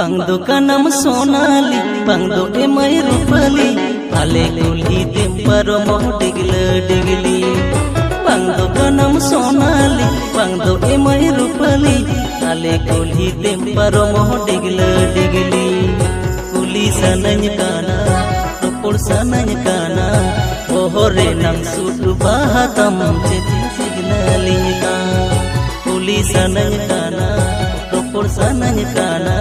Bang do kanam sonali, bang do emai rupali, ale kulhi temparo mo digli. Bang do kanam sonali, bang do emai rupali, ale kulhi temparo mo digli. Kuli sananya kana, topor sananya kana, ohore nang sudu bahatam jadi signaling ka. Kuli sananya kana, topor sananya kana.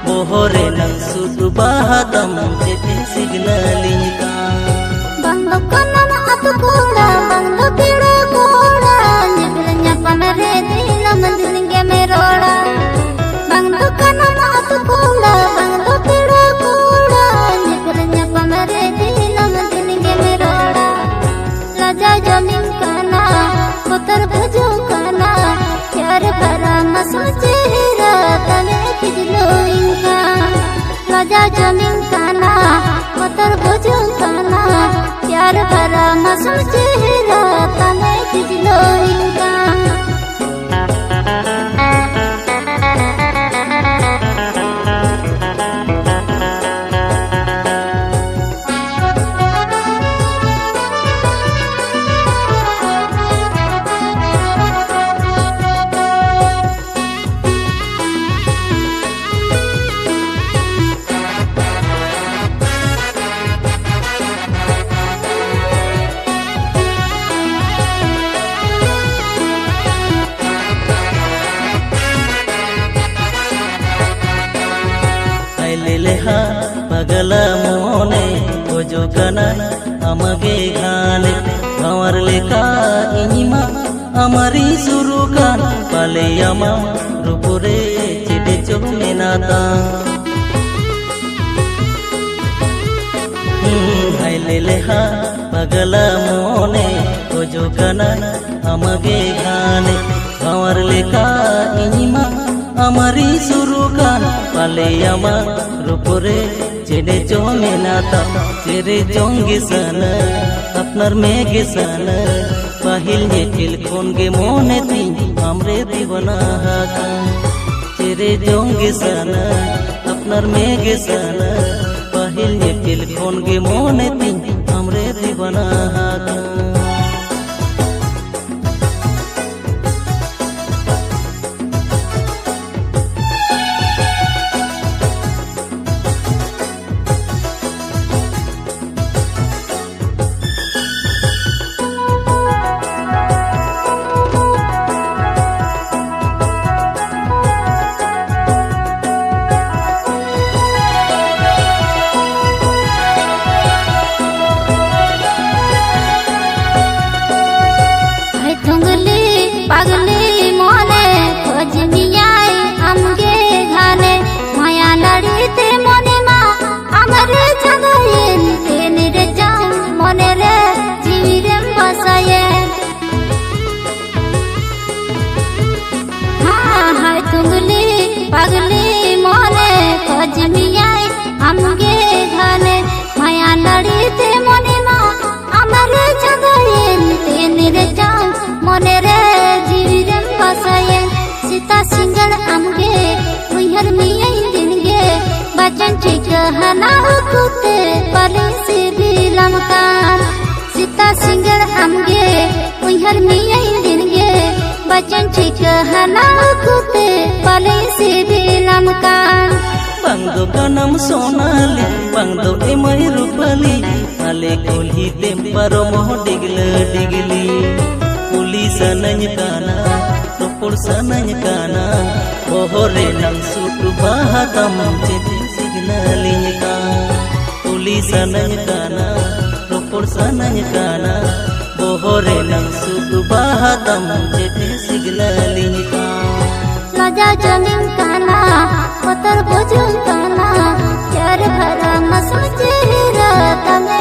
Bohore nang sudu bahatam jadi signaling ka. Bang do kanam atu kula, bang do pira kula, nyebilnya pamere dina mandilinge merola. Bang do kanam atu kula, bang do pira kula, nyebilnya pamere dina mandilinge merola. Raja jamin kana, kotar baju kana, pyar bhara masul chehra tane kijlo inka. Raja jamin kana, kotar baju kana, pyar bhara masul chehra tane kijlo inka. लेहा पगला मोने ओजो कना अमगे घाने भंवर लेका enema अमरी सुरुकान पाले यमा रुपुरे चिटे चोने नाता हाय लेहा पगला मोने ओजो कना अमगे घाने भंवर लेका इनिमा अमरी सुरुकान पाले यमा रुपुरे चेडे जोंगे नाता चेरे जोंगे सन अपनर मेगे सन पाहिल ये टेलीफोन गे मोने ती हमरे दीवाना हाका चेरे जोंगे सन अपनर मेगे सन पाहिल ये टेलीफोन गे मोने ती हमरे दीवाना हाका पगली मोने खोज मियाई हमगे घाने माया लड़ीते मोने माँ अमरे जगयेन तेने रे जाम मोने रे जीविरे बसाये हाँ हाय तुंगली पगली मोने खोज मियाई हमगे घाने माया लड़ीते मोने माँ अमरे जगयेन तेने रे जाम मोने रे सीता सिंगल आमगे मुहर मियाई दिनगे बचन ठीक हना कुते पले से बिलम कान सीता सिंगल आमगे मुहर मियाई दिनगे बचन ठीक हना कुते पले से बिलम कान बंदो kanam sonali bangdo emai rupali ale kulhi temparo mo digli kuli sananya kana topor sananya kana ohore nang sudu bahatam jadi signaling ka kuli sananya kana topor sananya kana ohore nang sudu bahatam jadi signaling ka raja jamin kana kotar bojung kana pyar bhara masul chehra tane